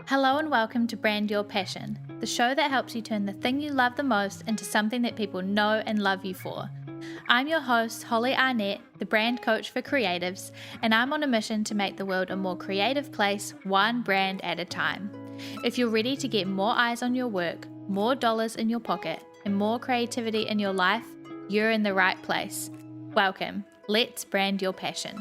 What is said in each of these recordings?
Hello and welcome to Brand Your Passion, the show that helps you turn the thing you love the most into something that people know and love you for. I'm your host, Holly Arnett, the brand coach for creatives, and I'm on a mission to make the world a more creative place, one brand at a time. If you're ready to get more eyes on your work, more dollars in your pocket, and more creativity in your life, you're in the right place. Welcome. Let's brand your passion.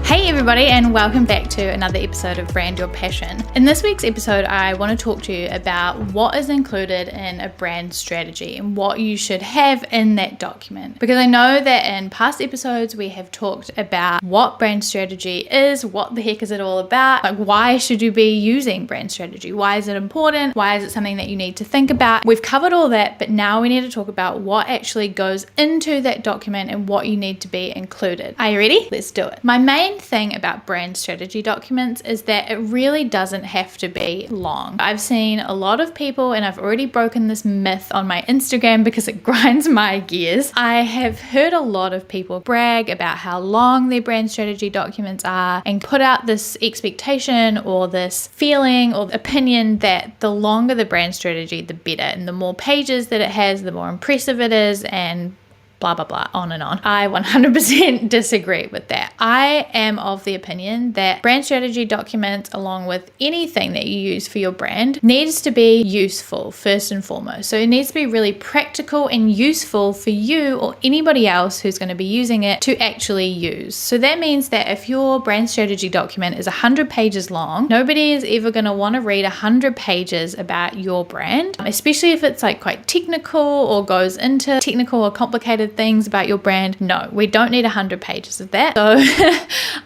Hey everybody, and welcome back to another episode of Brand Your Passion. In this week's episode, I want to talk to you about what is included in a brand strategy and what you should have in that document. Because I know that in past episodes, we have talked about what brand strategy is, what the heck is it all about, like why should you be using brand strategy? Why is it important? Why is it something that you need to think about? We've covered all that, but now we need to talk about what actually goes into that document and what you need to be included. Are you ready? Let's do it. My main thing about brand strategy documents is that it really doesn't have to be long. I've seen a lot of people, and I've already broken this myth on my Instagram because it grinds my gears. I have heard a lot of people brag about how long their brand strategy documents are and put out this expectation or this feeling or opinion that the longer the brand strategy, the better, and the more pages that it has, the more impressive it is, and blah, blah, blah, on and on. I 100% disagree with that. I am of the opinion that brand strategy documents, along with anything that you use for your brand, needs to be useful first and foremost. So it needs to be really practical and useful for you or anybody else who's going to be using it to actually use. So that means that if your brand strategy document is 100 pages long, nobody is ever going to want to read 100 pages about your brand, especially if it's like quite technical or goes into technical or complicated things about your brand. No, we don't need 100 pages of that. So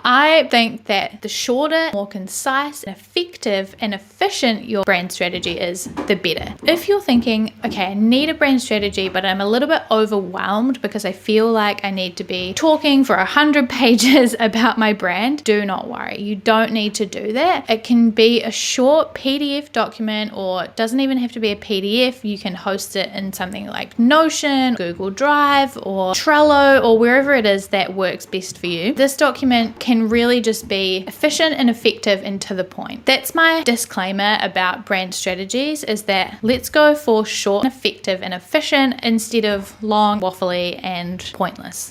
I think that the shorter, more concise, effective, and efficient your brand strategy is, the better. If you're thinking, okay, I need a brand strategy, but I'm a little bit overwhelmed because I feel like I need to be talking for 100 pages about my brand, do not worry. You don't need to do that. It can be a short PDF document, or it doesn't even have to be a PDF. You can host it in something like Notion, Google Drive, or Trello, or wherever it is that works best for you. This document can really just be efficient and effective and to the point. That's my disclaimer about brand strategies, is that let's go for short, effective, and efficient instead of long, waffly, and pointless.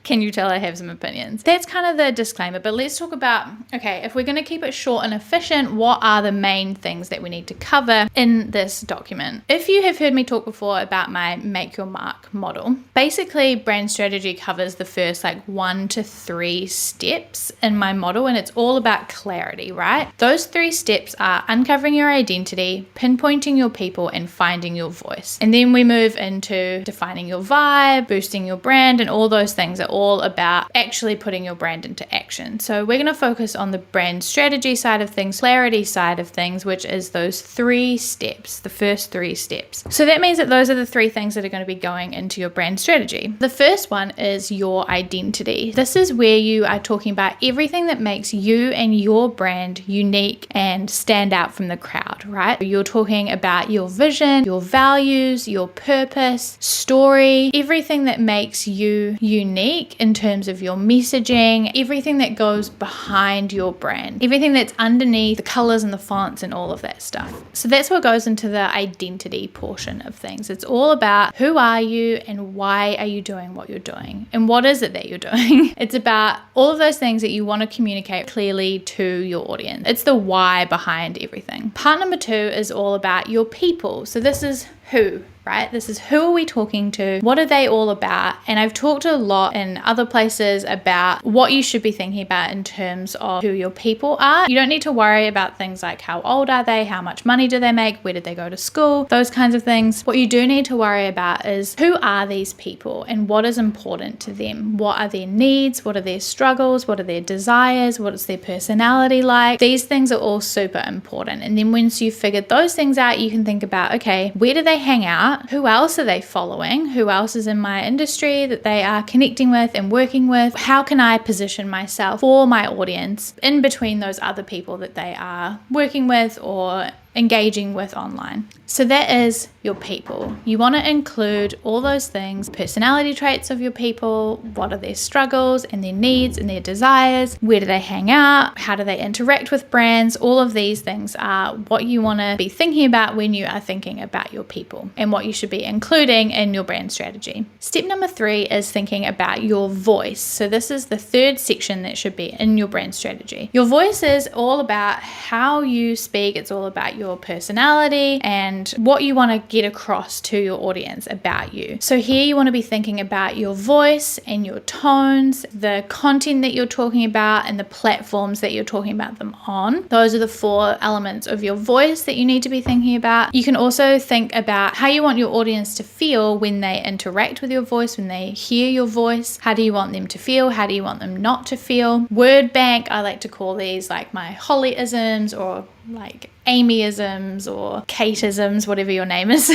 Can you tell I have some opinions? That's kind of the disclaimer, but let's talk about, okay, if we're going to keep it short and efficient, what are the main things that we need to cover in this document? If you have heard me talk before about my Make Your Mark model, basically brand strategy covers the first 1 to 3 steps in my model, and it's all about clarity, right? Those 3 steps are uncovering your identity, pinpointing your people, and finding your voice. And then we move into defining your vibe, boosting your brand, and all those things are all about actually putting your brand into action. So we're going to focus on the brand strategy side of things, clarity side of things, which is those 3 steps, the first 3 steps. So that means that those are the 3 things that are going to be going into your brand strategy. The first one is your identity. This is where you are talking about everything that makes you and your brand unique and stand out from the crowd, right? You're talking about your vision, your values, your purpose, story, everything that makes you unique in terms of your messaging, everything that goes behind your brand, everything that's underneath the colors and the fonts and all of that stuff. So that's what goes into the identity portion of things. It's all about who are you and why are you doing what you're doing, and what is it that you're doing. It's about all of those things that you want to communicate clearly to your audience. It's the why behind everything. Part number 2 is all about your people. So this is who, right? This is who are we talking to? What are they all about? And I've talked a lot in other places about what you should be thinking about in terms of who your people are. You don't need to worry about things like how old are they? How much money do they make? Where did they go to school? Those kinds of things. What you do need to worry about is who are these people and what is important to them? What are their needs? What are their struggles? What are their desires? What is their personality like? These things are all super important. And then once you've figured those things out, you can think about, okay, where do they hang out? Who else are they following? Who else is in my industry that they are connecting with and working with? How can I position myself for my audience in between those other people that they are working with or engaging with online. So that is your people. You want to include all those things, personality traits of your people, what are their struggles and their needs and their desires, where do they hang out, how do they interact with brands. All of these things are what you want to be thinking about when you are thinking about your people and what you should be including in your brand strategy. Step number 3 is thinking about your voice. So this is the third section that should be in your brand strategy. Your voice is all about how you speak. It's all about your personality and what you want to get across to your audience about you. So here you want to be thinking about your voice and your tones, the content that you're talking about, and the platforms that you're talking about them on. Those are the 4 elements of your voice that you need to be thinking about. You can also think about how you want your audience to feel when they interact with your voice, when they hear your voice. How do you want them to feel? How do you want them not to feel? Word bank, I like to call these like my Holly-isms or like Amy-isms or Kate-isms, whatever your name is.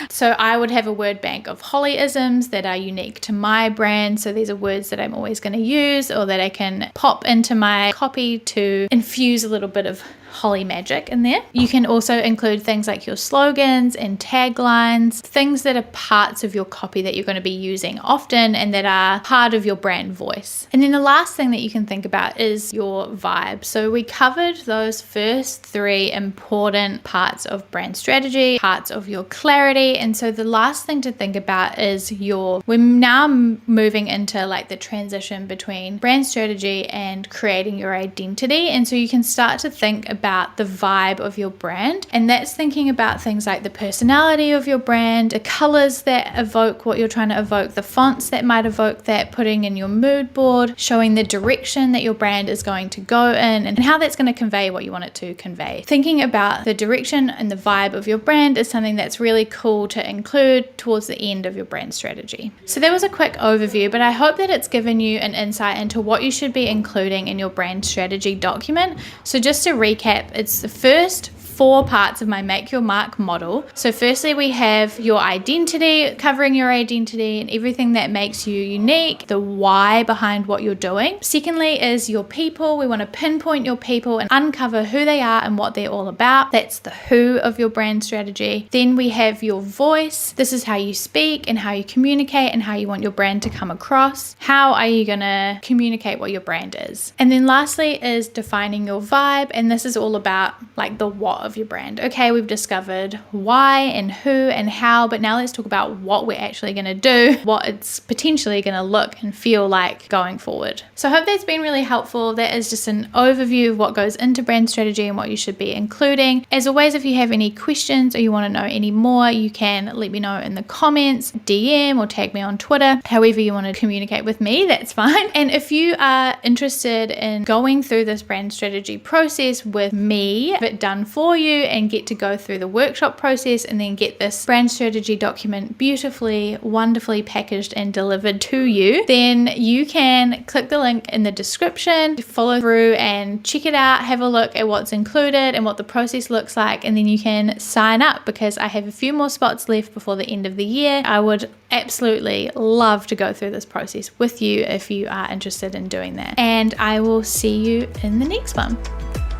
So I would have a word bank of Holly-isms that are unique to my brand. So these are words that I'm always going to use or that I can pop into my copy to infuse a little bit of Holly magic in there. You can also include things like your slogans and taglines, things that are parts of your copy that you're going to be using often and that are part of your brand voice. And then the last thing that you can think about is your vibe. So we covered those first 3 important parts of brand strategy, parts of your clarity. And so the last thing to think about is we're now moving into like the transition between brand strategy and creating your identity. And so you can start to think about the vibe of your brand, and that's thinking about things like the personality of your brand, the colors that evoke what you're trying to evoke, the fonts that might evoke that, putting in your mood board, showing the direction that your brand is going to go in and how that's going to convey what you want it to convey. Thinking about the direction and the vibe of your brand is something that's really cool to include towards the end of your brand strategy. So that was a quick overview, but I hope that it's given you an insight into what you should be including in your brand strategy document. So just to recap, it's the first 4 parts of my Make Your Mark model. So firstly, we have your identity, covering your identity and everything that makes you unique, the why behind what you're doing. Secondly is your people. We want to pinpoint your people and uncover who they are and what they're all about. That's the who of your brand strategy. Then we have your voice. This is how you speak and how you communicate and how you want your brand to come across. How are you going to communicate what your brand is? And then lastly is defining your vibe. And this is all about like the what of your brand. Okay, we've discovered why and who and how, but now let's talk about what we're actually going to do, what it's potentially going to look and feel like going forward. So I hope that's been really helpful. That is just an overview of what goes into brand strategy and what you should be including. As always, if you have any questions or you want to know any more, you can let me know in the comments, DM or tag me on Twitter. However you want to communicate with me, that's fine. And if you are interested in going through this brand strategy process with me, have it done for you and get to go through the workshop process and then get this brand strategy document beautifully, wonderfully packaged and delivered to you, then you can click the link in the description, follow through and check it out, have a look at what's included and what the process looks like, and then you can sign up because I have a few more spots left before the end of the year. I would absolutely love to go through this process with you if you are interested in doing that. And I will see you in the next one.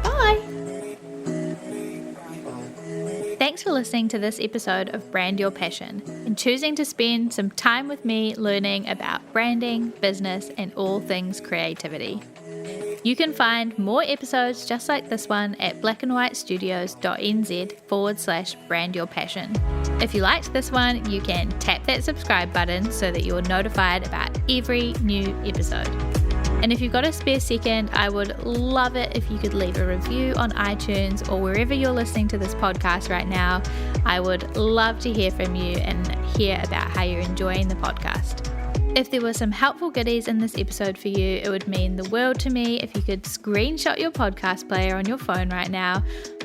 Bye! Thanks for listening to this episode of Brand Your Passion and choosing to spend some time with me learning about branding, business, and all things creativity. You can find more episodes just like this one at blackandwhitestudios.nz/brandyourpassion. If you liked this one, you can tap that subscribe button so that you're notified about every new episode. And if you've got a spare second, I would love it if you could leave a review on iTunes or wherever you're listening to this podcast right now. I would love to hear from you and hear about how you're enjoying the podcast. If there were some helpful goodies in this episode for you, it would mean the world to me if you could screenshot your podcast player on your phone right now,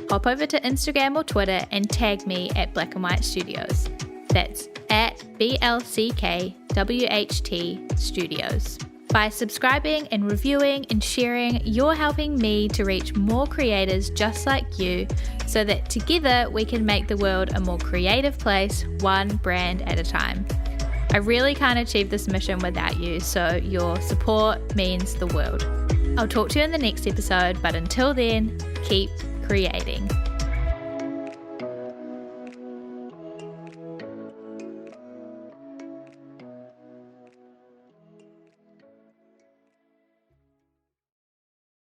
hop over to Instagram or Twitter and tag me at Black and White Studios. That's at BLCKWHT Studios. By subscribing and reviewing and sharing, you're helping me to reach more creators just like you so that together we can make the world a more creative place, one brand at a time. I really can't achieve this mission without you, so your support means the world. I'll talk to you in the next episode, but until then, keep creating.